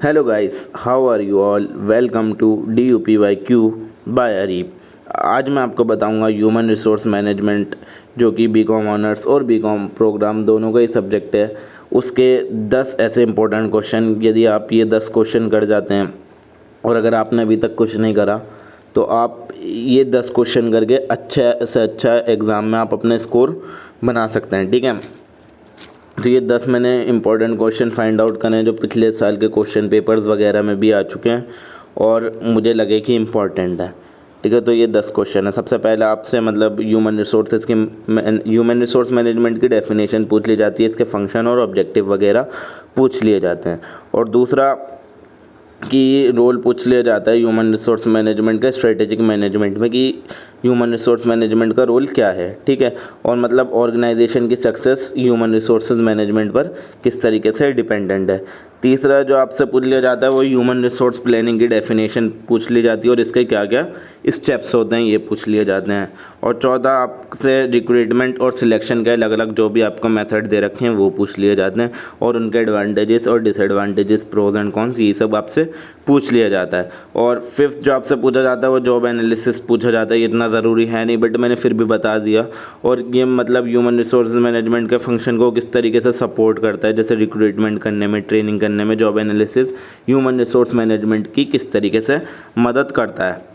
Hello guys, how are you all? Welcome to DUPYQ by Areeb. आज मैं आपको बताऊंगा ह्यूमन रिसोर्स मैनेजमेंट, जो कि बीकॉम ऑनर्स और बीकॉम प्रोग्राम दोनों का ही सब्जेक्ट है। उसके 10 ऐसे इंपॉर्टेंट क्वेश्चन, यदि आप ये 10 क्वेश्चन कर जाते हैं और अगर आपने अभी तक कुछ नहीं करा तो आप ये 10 क्वेश्चन करके अच्छा से अच्छा एग्ज़ाम में आप अपने स्कोर बना सकते हैं। ठीक है, तो ये 10 मैंने इंपॉर्टेंट क्वेश्चन फाइंड आउट करे हैं जो पिछले साल के क्वेश्चन पेपर्स वगैरह में भी आ चुके हैं और मुझे लगे कि इम्पॉर्टेंट है। ठीक है, तो ये 10 क्वेश्चन है। सबसे पहले आपसे मतलब ह्यूमन रिसोर्स मैनेजमेंट की डेफिनेशन पूछ ली जाती है, इसके फंक्शन और ऑब्जेक्टिव वगैरह पूछ लिए जाते हैं। और दूसरा कि रोल पूछ लिया जाता है ह्यूमन रिसोर्स मैनेजमेंट का स्ट्रेटेजिक मैनेजमेंट में, कि ह्यूमन रिसोर्स मैनेजमेंट का रोल क्या है। ठीक है, और मतलब ऑर्गेनाइजेशन की सक्सेस ह्यूमन रिसोर्स मैनेजमेंट पर किस तरीके से डिपेंडेंट है। तीसरा जो आपसे पूछ लिया जाता है वो ह्यूमन रिसोर्स प्लानिंग की डेफिनेशन पूछ ली जाती है और इसके क्या क्या स्टेप्स होते हैं ये पूछ लिए जाते हैं। और चौथा आपसे रिक्रूटमेंट और सिलेक्शन के अलग अलग जो भी आपको मेथड दे रखे हैं वो पूछ लिए जाते हैं और उनके एडवांटेजेस और डिसएडवांटेजेस, प्रोज एंड कॉन्स, ये सब आपसे पूछ लिया जाता है। और फिफ्थ जो आपसे पूछा जाता है वो जॉब एनालिसिस पूछा जाता है। ये इतना ज़रूरी है नहीं बट मैंने फिर भी बता दिया। और ये मतलब ह्यूमन रिसोर्स मैनेजमेंट के फंक्शन को किस तरीके से सपोर्ट करता है, जैसे रिक्रूटमेंट करने में, ट्रेनिंग करने में job analysis human resource management की किस तरीके से मदद करता है।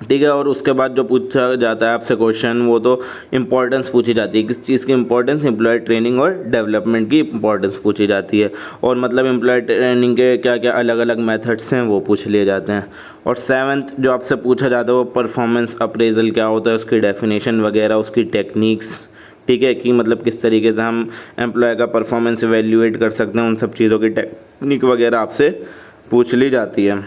ठीक है, और उसके बाद जो पूछा जाता है आपसे क्वेश्चन वो तो इम्पोर्टेंस पूछी जाती है, किस चीज़ की इम्पोर्टेंस, एम्प्लॉय ट्रेनिंग और डेवलपमेंट की इम्पोर्टेंस पूछी जाती है। और मतलब एम्प्लॉय ट्रेनिंग के क्या क्या अलग अलग मेथड्स हैं वो पूछ लिए जाते हैं। और सेवन्थ जो आपसे पूछा जाता है वो परफॉर्मेंस अप्रेजल क्या होता है, उसकी डेफिनेशन वगैरह, उसकी टेक्निक्स। ठीक है, कि मतलब किस तरीके से हम एम्प्लॉय का परफॉर्मेंस एवेल्यूएट कर सकते हैं, उन सब चीज़ों की टेक्निक वगैरह आपसे पूछ ली जाती है।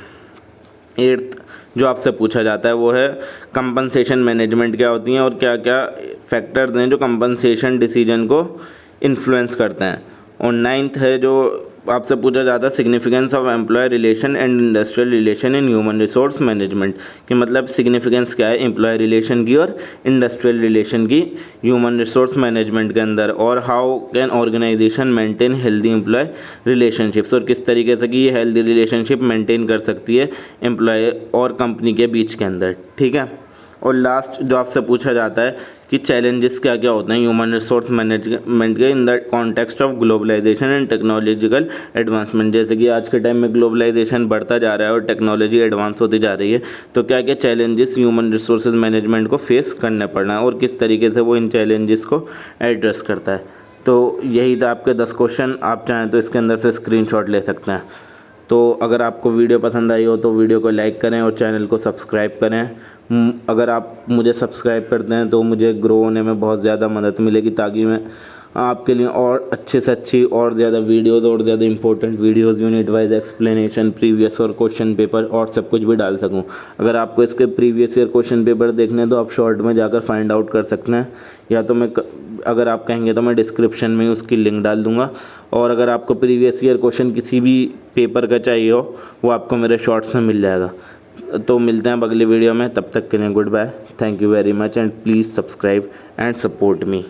एट्थ जो आपसे पूछा जाता है वो है कंपनसेशन मैनेजमेंट क्या होती हैं और क्या क्या फैक्टर्स हैं जो कंपनसेशन डिसीजन को इन्फ्लुएंस करते हैं। और नाइन्थ है जो आपसे पूछा जाता है significance of employ relation and industrial relation in human resource management, कि मतलब सिग्निफिकेंस क्या है एम्प्लॉय रिलेशन की और इंडस्ट्रियल रिलेशन की ह्यूमन रिसोर्स मैनेजमेंट के अंदर। और how can organisation maintain healthy employ relationships, और किस तरीके से कि ये हेल्दी रिलेशनशिप मेंटेन कर सकती है एम्प्लॉय और कंपनी के बीच के अंदर। ठीक है, और लास्ट जो आपसे पूछा जाता है कि चैलेंजेस क्या क्या होते हैं ह्यूमन रिसोर्स मैनेजमेंट के in the context of globalization and technological advancement. जैसे कि आज के टाइम में ग्लोबलाइजेशन बढ़ता जा रहा है और टेक्नोलॉजी एडवांस होती जा रही है, तो क्या क्या चैलेंजेस ह्यूमन रिसोर्स मैनेजमेंट को फेस करने पड़ना है और किस तरीके से वो इन चैलेंजेस को एड्रेस करता है। तो यही था आपके 10 क्वेश्चन। आप चाहें तो इसके अंदर से स्क्रीनशॉट ले सकते हैं। तो अगर आपको वीडियो पसंद आई हो तो वीडियो को लाइक करें और चैनल को सब्सक्राइब करें। अगर आप मुझे सब्सक्राइब करते हैं तो मुझे ग्रो होने में बहुत ज़्यादा मदद मिलेगी, ताकि मैं आपके लिए और अच्छे से अच्छी और ज़्यादा वीडियोज़ और ज़्यादा important videos, unit wise explanation, previous और क्वेश्चन पेपर और सब कुछ भी डाल सकूं। अगर आपको इसके प्रीवियस ईयर क्वेश्चन पेपर देखने हैं तो आप शॉर्ट में जाकर फाइंड आउट कर सकते हैं, या तो मैं अगर आप कहेंगे तो मैं डिस्क्रिप्शन में उसकी लिंक डाल दूंगा। और अगर आपको प्रीवियस ईयर क्वेश्चन किसी भी पेपर का चाहिए हो वो आपको मेरे शॉर्ट्स में मिल जाएगा। तो मिलते हैं अगली वीडियो में, तब तक के लिए goodbye, thank you very much and please subscribe and support me.